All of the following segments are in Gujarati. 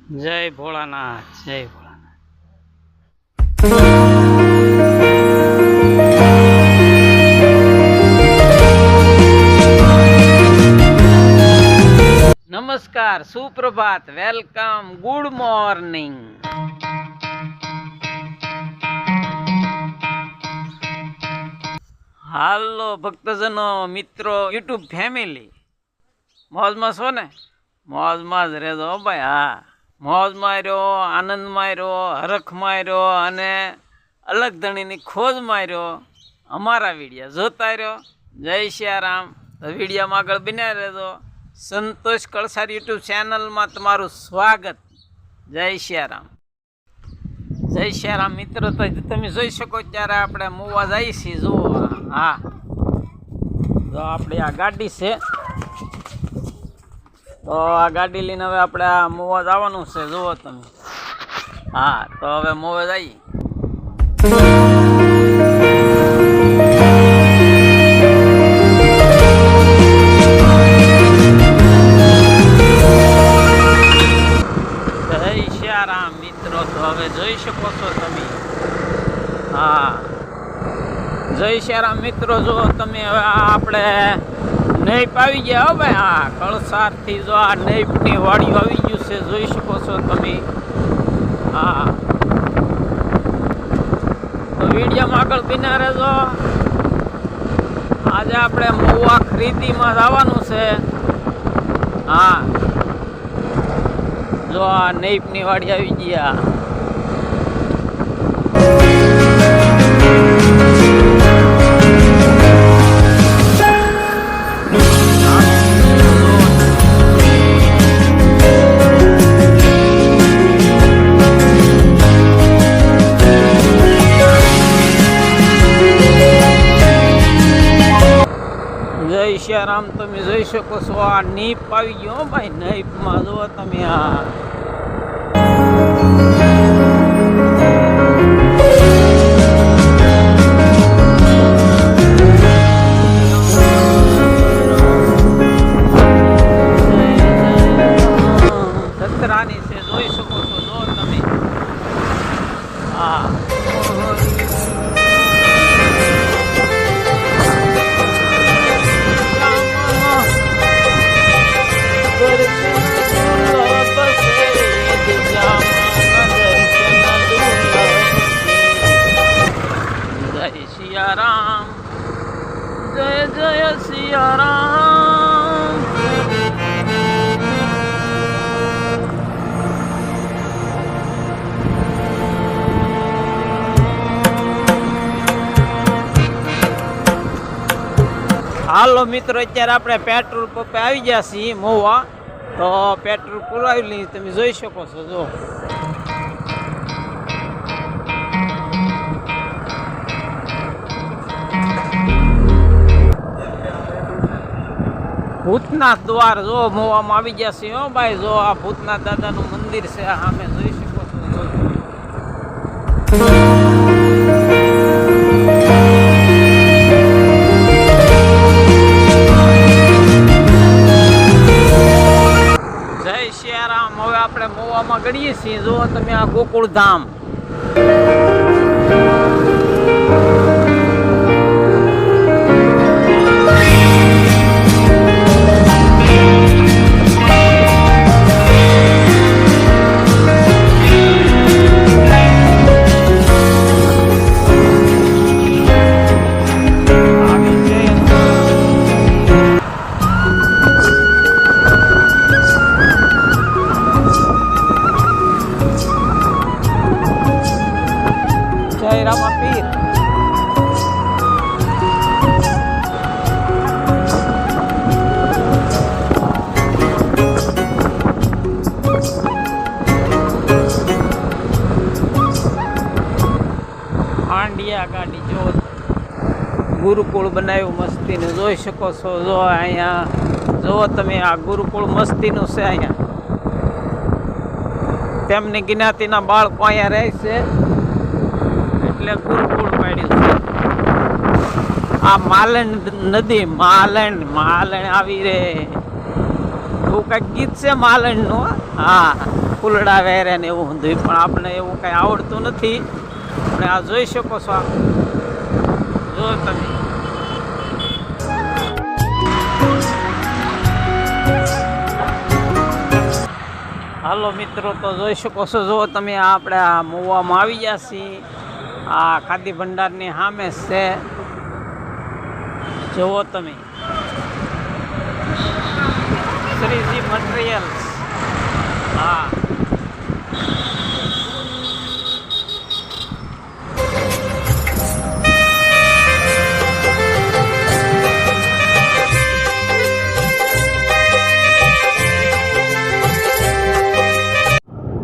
જય ભોળાનાથ, જય ભોળાનાથ. નમસ્કાર, સુપ્રભાત, વેલકમ, ગુડ મોર્નિંગ. હાલો ભક્તજનો, મિત્રો, યુટ્યુબ ફેમિલી, મોજમાં છો ને? મોજમાં જ રહેજો ભાઈ. હા, મોજમાં રહ્યો, આનંદમાં રહ્યો, હરખમાં રહ્યો અને અલગ ધણીની ખોજમાં રહ્યો. અમારા વિડીયો જોતા રહ્યો. જય સિયારામ. તો વિડીયોમાં આગળ બન્યા રહેજો. સંતોષ કળસાર યુટ્યુબ ચેનલમાં તમારું સ્વાગત. જય સિયારામ. જય સિયારામ મિત્રો. તો તમે જોઈ શકો ત્યારે આપણે મોવા જઈએ છીએ. જુઓ, હા, તો આપણી આ ગાડી છે. તો આ ગાડી લઈને હવે આપણે આ મોવા જવાનું છે. જુઓ તમે. હા, તો હવે મોવા જઈએ. જય સિયારામ મિત્રો. તો હવે જોઈ શકો છો તમે. હા, જય સિયારામ મિત્રો. જો તમે હવે આપણે નૈપ આવી ગયા. હો ભાઈ, હા, કળસારથી જો આ નૈપની વાડીઓ આવી ગયું છે. જોઈ શકો છો તમે. હા, તો વિડીયોમાં આગળ બિના રહેજો. આજે આપણે મહુવા ખરીદીમાં જવાનું છે. હા, જો આ નૈપની વાડી આવી ગયા. જય સિયારામ. તમે જોઈ શકો છો આ નીપ આવી ગયો ભાઈ. નીપમાં જુઓ તમે. આ સતરાની છે. જોઈ શકો છો. જો તમે. હા, સિયારામ. જય જય સિયારામ. હાલો મિત્રો, અત્યારે આપણે પેટ્રોલ પંપે આવી ગયા છીએ મહુવા. તો પેટ્રોલ પુરાવી લઈ. તમે જોઈ શકો છો. જો ભૂતનાથ દ્વાર જો મહુવામાં આવી ગયા છે. હો ભાઈ, જો આ ભૂતનાથ દાદાનું મંદિર છે. સામે જોઈ શકો છો. જય સિયારામ. હવે આપણે મહુવામાં ગળીએ છીએ. જો તમે આ ગોકુળધામ. જય રામાપીર. હાંડિયા ગાડી જો ગુરુકુળ બનાવ્યું મસ્તીને. જોઈ શકો છો. જો અહીંયા જો તમે. આ ગુરુકુળ મસ્તીનું છે. અહીંયા તેમની જ્ઞાતિના બાળકો અહીંયા રહે છે એટલે ગુરુકુળ પાડ્યું છે. આ માલણ નદી, માલણ આવી રે એવું કઈક ગીત છે માલણ નું. હા, ફૂલડા વેરે ને એવું બધું, પણ આપણે એવું કંઈ આવડતું નથી. અને આ જોઈ શકો છો, જો તમે હાલો મિત્રો, તો જોઈ શકો છો, જો તમે આપણે આ મહુવામાં આવી ગયા છીએ. આ ખાદી ભંડારની સામે છે, જુઓ તમે, શ્રીજી મટીરિયલ્સ. હા,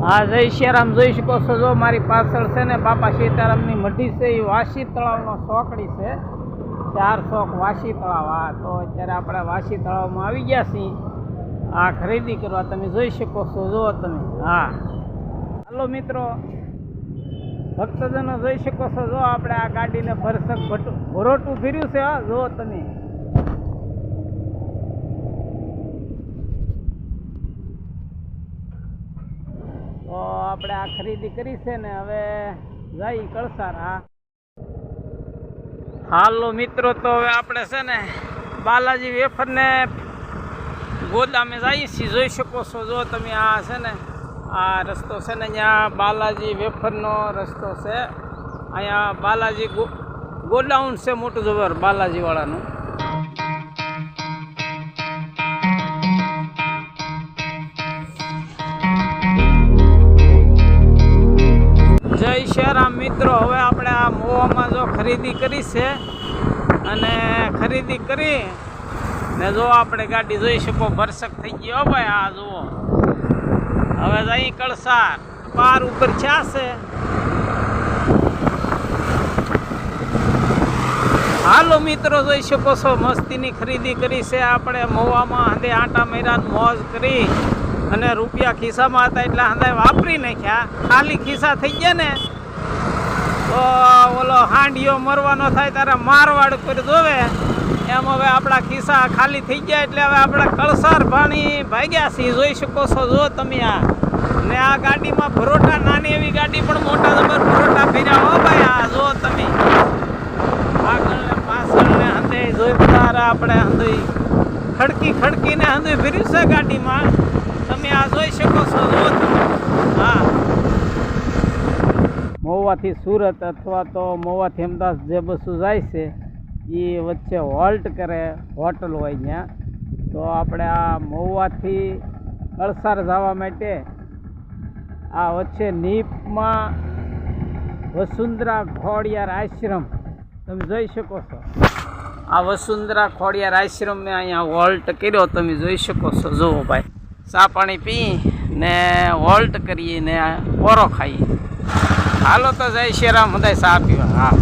હા, જય શ્રીરામ. જોઈ શકો છો, જો મારી પાછળ છે ને બાપા સીતારામની મઢી છે, એ વાસી તળાવનો ચોકડી છે, 4 ચોક વાસી તળાવ. હા, તો અત્યારે આપણે વાસી તળાવમાં આવી ગયા છીએ આ ખરીદી કરવા. તમે જોઈ શકો છો, જુઓ તમે. હા, હાલો મિત્રો, ભક્તજનો જોઈ શકો છો, જો આપણે આ ગાડીને ભરસક ભરોટું ફેર્યું છે. હા, જુઓ તમે. તો આપણે આ ખરીદી કરી છે ને હવે જઈ કળસાર. હા, હાલો મિત્રો, તો હવે આપણે છે ને બાલાજી વેફરને ગોદામે જઈએ છીએ. જોઈ શકો છો, જો તમે. આ છે ને આ રસ્તો છે ને, અહીંયા બાલાજી વેફરનો રસ્તો છે. અહીંયા બાલાજી ગોડાઉન છે મોટું જબર બાલાજીવાળાનું. જય શ્રીરામ મિત્રો, હવે આપણે આ મહુવામાં જો ખરીદી કરી છે, અને ખરીદી કરી ને જો આપણે ગાડી જોઈ શકો, ભરસક થઈ ગયો ભાઈ. આ જુઓ, હવે જઈ કળસાર. પાર ઉપર છે. હાલો મિત્રો, જોઈ શકો છો, મસ્તીની ખરીદી કરી છે આપણે મહુવામાં. હંદે આટા મર્યા, મોજ કરી, અને રૂપિયા ખિસ્સામાં હતા એટલે હંદે વાપરી નાખ્યા. ખાલી ખિસ્સા થઈ ગયા ને તો ઓલો હાંડિયો મરવાનો થાય ત્યારે મારવાડ પર જોવે એમ. હવે આપણા ખિસ્સા ખાલી થઈ ગયા એટલે હવે આપણે કળસાર ભાણી ભાગ્યા છીએ. જોઈ શકો છો, જો તમે. આ ને આ ગાડીમાં ભરોટા, નાની એવી ગાડી પણ મોટા જબર ભરોટા ફેર્યા. હો ભાઈ, આ જો તમે. આગળ ને પાછળ ને હંદે જોઈ બધા આપણે હંદે ખડકીને હંદે ફેર્યું છે ગાડીમાં. તમે આ જોઈ શકો છો, જો તમે. હા, મહુવાથી સુરત અથવા તો મહુવાથી અમદાવાદ જે બસો જાય છે એ વચ્ચે હોલ્ટ કરે, હોટલ હોય ત્યાં. તો આપણે આ મહુવાથી કળસાર જવા માટે આ વચ્ચે નીપમાં વસુંધરા ખોડિયાર આશ્રમ તમે જોઈ શકો છો. આ વસુંધરા ખોડિયાર આશ્રમ મેં અહીંયા હોલ્ટ કર્યો, તમે જોઈ શકો છો. જુઓ ભાઈ, ચા પાણી પી ને હોલ્ટ કરીએ ને પોરો ખાઈએ. હાલો તો જય શ્રીરામ, બધા ચા પીવા. હા.